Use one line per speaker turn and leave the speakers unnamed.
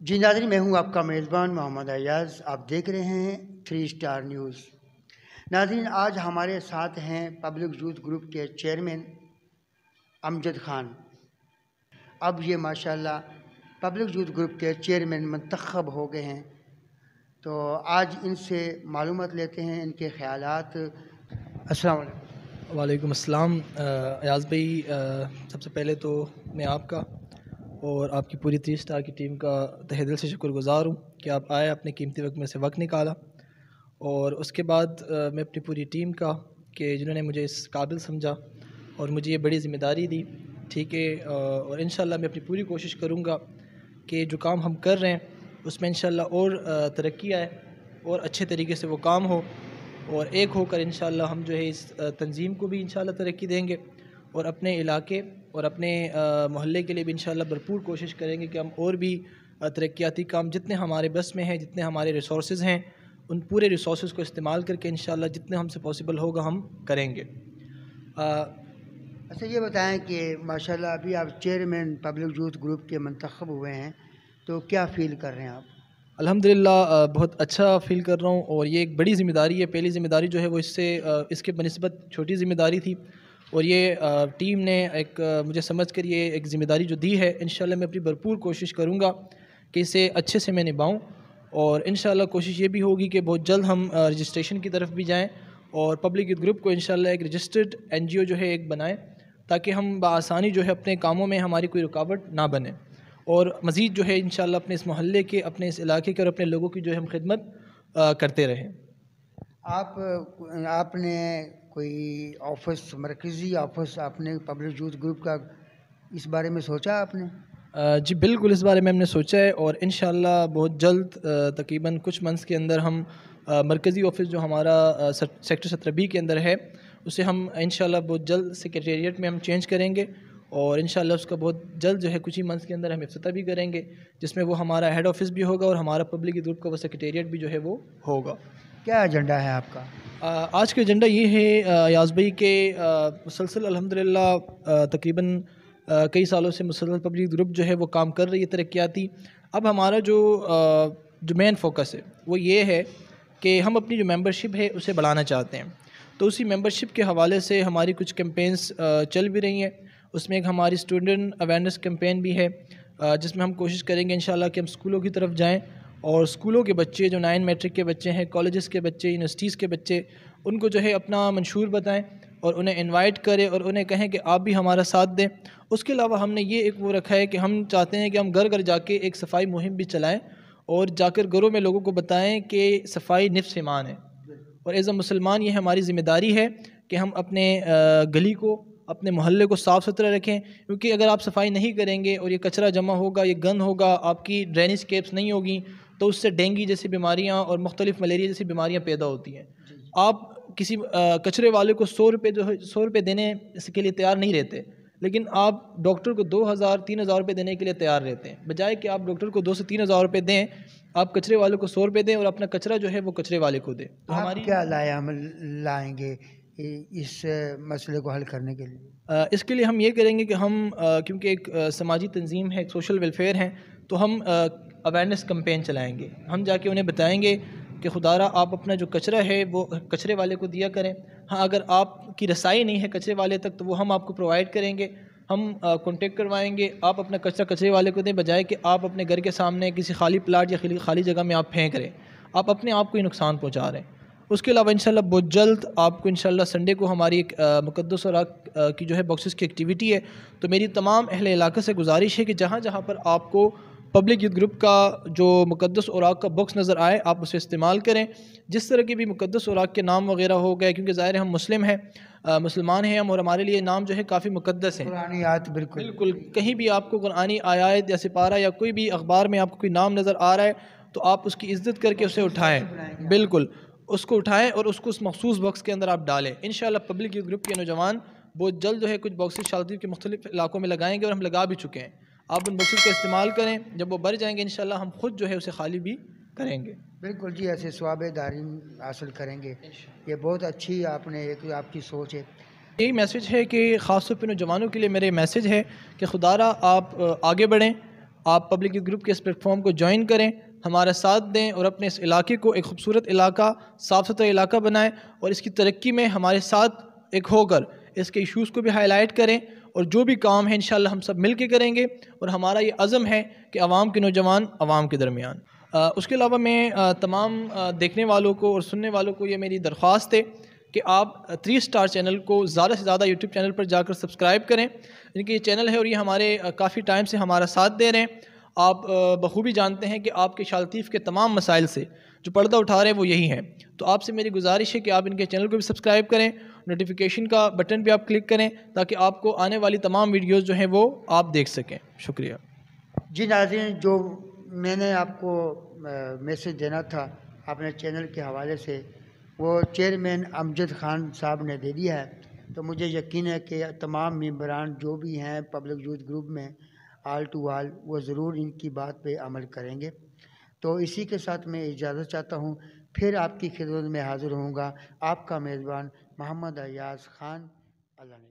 جی ناظرین، میں ہوں آپ کا میزبان محمد ایاز۔ آپ دیکھ رہے ہیں 3 اسٹار نیوز۔ ناظرین، آج ہمارے ساتھ ہیں پبلک یوتھ گروپ کے چیئرمین امجد خان۔ اب یہ ماشاءاللہ پبلک یوتھ گروپ کے چیئرمین منتخب ہو گئے ہیں، تو آج ان سے معلومات لیتے ہیں، ان کے خیالات۔ السلام علیکم۔
وعلیکم السلام ایاز بھائی، سب سے پہلے تو میں آپ کا اور آپ کی پوری 3 اسٹار کی ٹیم کا تہہ دل سے شکر گزار ہوں کہ آپ آئے، اپنے قیمتی وقت میں سے وقت نکالا، اور اس کے بعد میں اپنی پوری ٹیم کا کہ جنہوں نے مجھے اس قابل سمجھا اور مجھے یہ بڑی ذمہ داری دی، ٹھیک ہے، اور انشاءاللہ میں اپنی پوری کوشش کروں گا کہ جو کام ہم کر رہے ہیں اس میں انشاءاللہ اور ترقی آئے اور اچھے طریقے سے وہ کام ہو، اور ایک ہو کر انشاءاللہ ہم جو ہے اس تنظیم کو بھی انشاءاللہ ترقی دیں گے، اور اپنے علاقے اور اپنے محلے کے لیے بھی انشاءاللہ بھرپور کوشش کریں گے کہ ہم اور بھی ترقیاتی کام جتنے ہمارے بس میں ہیں، جتنے ہمارے ریسورسز ہیں، ان پورے ریسورسز کو استعمال کر کے انشاءاللہ جتنے ہم سے پاسبل ہوگا ہم کریں گے۔
اچھا، یہ بتائیں کہ ماشاءاللہ ابھی آپ چیئرمین پبلک یوتھ گروپ کے منتخب ہوئے ہیں، تو کیا فیل کر رہے ہیں آپ؟
الحمدللہ بہت اچھا فیل کر رہا ہوں، اور یہ ایک بڑی ذمہ داری ہے۔ پہلی ذمہ داری جو ہے وہ اس کے بنسبت چھوٹی ذمہ داری تھی، اور یہ ٹیم نے ایک مجھے سمجھ کر یہ ایک ذمہ داری جو دی ہے، انشاءاللہ میں اپنی بھرپور کوشش کروں گا کہ اسے اچھے سے میں نبھاؤں، اور انشاءاللہ کوشش یہ بھی ہوگی کہ بہت جلد ہم رجسٹریشن کی طرف بھی جائیں اور پبلک یوتھ گروپ کو انشاءاللہ ایک رجسٹرڈ NGO جو ہے ایک بنائیں، تاکہ ہم بآسانی جو ہے اپنے کاموں میں ہماری کوئی رکاوٹ نہ بنے، اور مزید جو ہے انشاءاللہ اپنے اس محلے کے، اپنے اس علاقے کے اور اپنے لوگوں کی جو ہے ہم خدمت کرتے رہیں۔
آپ نے کوئی آفس، مرکزی آفس آپ نے پبلک یوتھ گروپ کا اس بارے میں سوچا آپ نے؟
جی بالکل، اس بارے میں ہم نے سوچا ہے، اور انشاءاللہ بہت جلد تقریباً کچھ منتھس کے اندر ہم مرکزی آفس جو ہمارا سیکٹر 17B کے اندر ہے، اسے ہم انشاءاللہ بہت جلد سیکریٹریٹ میں ہم چینج کریں گے، اور انشاءاللہ اس کا بہت جلد جو ہے کچھ ہی منتھس کے اندر ہم افتتاح بھی کریں گے، جس میں وہ ہمارا ہیڈ آفس بھی ہوگا اور ہمارا پبلک گروپ کا وہ سیکریٹریٹ بھی جو ہے وہ ہوگا۔
کیا ایجنڈا ہے آپ کا؟
آج کا ایجنڈا یہ ہے ایاز بھائی کہ مسلسل الحمدللہ تقریباً کئی سالوں سے مسلسل پبلک گروپ جو ہے وہ کام کر رہی ہے ترقیاتی۔ اب ہمارا جو مین فوکس ہے وہ یہ ہے کہ ہم اپنی جو ممبرشپ ہے اسے بڑھانا چاہتے ہیں، تو اسی ممبرشپ کے حوالے سے ہماری کچھ کیمپینز چل بھی رہی ہیں۔ اس میں ایک ہماری اسٹوڈنٹ اویئرنیس کیمپین بھی ہے، جس میں ہم کوشش کریں گے انشاءاللہ کہ ہم اسکولوں کی طرف جائیں، اور اسکولوں کے بچے جو 9 میٹرک کے بچے ہیں، کالجز کے بچے، یونیورسٹیز کے بچے، ان کو جو ہے اپنا منشور بتائیں اور انہیں انوائٹ کریں اور انہیں کہیں کہ آپ بھی ہمارا ساتھ دیں۔ اس کے علاوہ ہم نے یہ ایک وہ رکھا ہے کہ ہم چاہتے ہیں کہ ہم گھر گھر جا کے ایک صفائی مہم بھی چلائیں، اور جا کر گھروں میں لوگوں کو بتائیں کہ صفائی نصف ایمان ہے، اور ایز اے مسلمان یہ ہماری ذمہ داری ہے کہ ہم اپنے گلی کو، اپنے محلے کو صاف ستھرا رکھیں، کیونکہ اگر آپ صفائی نہیں کریں گے اور یہ کچرا جمع ہوگا، یہ گند ہوگا، آپ کی ڈرینیج کیپس نہیں ہوگی، تو اس سے ڈینگی جیسی بیماریاں اور مختلف ملیریا جیسی بیماریاں پیدا ہوتی ہیں۔ آپ کسی کچرے والے کو 100 روپے دینے اس کے لیے تیار نہیں رہتے، لیکن آپ ڈاکٹر کو 2,000-3,000 روپے دینے کے لیے تیار رہتے ہیں، بجائے کہ آپ ڈاکٹر کو 2,000 سے 3,000 روپے دیں، آپ کچرے والے کو 100 روپے دیں اور اپنا کچرا جو ہے وہ کچرے والے کو دیں۔ تو
آپ کیا لائیں گے اس مسئلے کو حل کرنے کے لیے؟
اس کے لیے ہم یہ کریں گے کہ ہم کیونکہ ایک سماجی تنظیم ہے، ایک سوشل ویلفیئر ہیں، تو ہم اویئرنیس کمپین چلائیں گے۔ ہم جا کے انہیں بتائیں گے کہ خدارا آپ اپنا جو کچرا ہے وہ کچرے والے کو دیا کریں، ہاں اگر آپ کی رسائی نہیں ہے کچرے والے تک تو وہ ہم آپ کو پرووائڈ کریں گے، ہم کانٹیکٹ کروائیں گے، آپ اپنا کچرا کچرے والے کو دیں، بجائے کہ آپ اپنے گھر کے سامنے کسی خالی پلاٹ یا خالی جگہ میں آپ پھینک رہے ہیں، آپ اپنے آپ کو ہی نقصان پہنچا رہے ہیں۔ اس کے علاوہ انشاءاللہ بہت جلد آپ کو انشاءاللہ سنڈے کو ہماری ایک مقدس اوراق کی جو ہے باکسز کی ایکٹیویٹی ہے، تو میری تمام اہل علاقہ سے گزارش ہے کہ جہاں جہاں پر آپ کو پبلک یوتھ گروپ کا جو مقدس اوراق کا باکس نظر آئے آپ اسے استعمال کریں۔ جس طرح کے بھی مقدس اوراق کے نام وغیرہ ہو گئے، کیونکہ ظاہر ہے ہم مسلم ہیں، مسلمان ہیں ہم، اور ہمارے لیے نام جو ہے کافی مقدس ہیں،
قرآنی آیت
بالکل کہیں بھی آپ کو قرآنی آیات یا سپارہ یا کوئی بھی اخبار میں آپ کو کوئی نام نظر آ رہا ہے تو آپ اس کی عزت کر کے اسے اٹھائیں، بالکل اس کو اٹھائیں اور اس کو اس مخصوص باکس کے اندر آپ ڈالیں۔ انشاءاللہ پبلک یوتھ گروپ کے نوجوان بہت جلد جو ہے کچھ باکسز شادی کے مختلف علاقوں میں لگائیں گے، اور ہم لگا بھی چکے ہیں۔ آپ ان باکسز کا استعمال کریں، جب وہ بھر جائیں گے انشاءاللہ ہم خود جو ہے اسے خالی بھی کریں گے۔
بالکل جی، ایسے ثواب دارین حاصل کریں گے، یہ بہت اچھی آپ کی سوچ ہے۔
یہی میسیج ہے کہ خاص طور پہ نوجوانوں کے لیے میرے میسیج ہے کہ خدارا آپ آگے بڑھیں آپ پبلک یوتھ گروپ کے اس پلیٹ فارم کو جوائن کریں، ہمارا ساتھ دیں اور اپنے اس علاقے کو ایک خوبصورت علاقہ، صاف ستھرا علاقہ بنائیں، اور اس کی ترقی میں ہمارے ساتھ ایک ہو کر اس کے ایشوز کو بھی ہائی لائٹ کریں، اور جو بھی کام ہے انشاءاللہ ہم سب مل کے کریں گے، اور ہمارا یہ عزم ہے کہ عوام کے نوجوان عوام کے درمیان۔ اس کے علاوہ میں تمام دیکھنے والوں کو اور سننے والوں کو یہ میری درخواست ہے کہ آپ 3 اسٹار چینل کو زیادہ سے زیادہ یوٹیوب چینل پر جا کر سبسکرائب کریں، ان کی یہ چینل ہے اور یہ ہمارے کافی ٹائم سے ہمارا ساتھ دے رہے ہیں۔ آپ بخوبی جانتے ہیں کہ آپ کے شالطیف کے تمام مسائل سے جو پردہ اٹھا رہے ہیں وہ یہی ہیں، تو آپ سے میری گزارش ہے کہ آپ ان کے چینل کو بھی سبسکرائب کریں، نوٹیفیکیشن کا بٹن بھی آپ کلک کریں تاکہ آپ کو آنے والی تمام ویڈیوز جو ہیں وہ آپ دیکھ سکیں۔ شکریہ۔
جی ناظرین، جو میں نے آپ کو میسج دینا تھا اپنے چینل کے حوالے سے وہ چیئرمین امجد خان صاحب نے دے دیا ہے، تو مجھے یقین ہے کہ تمام ممبران جو بھی ہیں پبلک یوتھ گروپ میں آل ٹو آل وہ ضرور ان کی بات پہ عمل کریں گے۔ تو اسی کے ساتھ میں اجازت چاہتا ہوں، پھر آپ کی خدمت میں حاضر ہوں گا آپ کا میزبان محمد ایاز خان۔ اللہ نے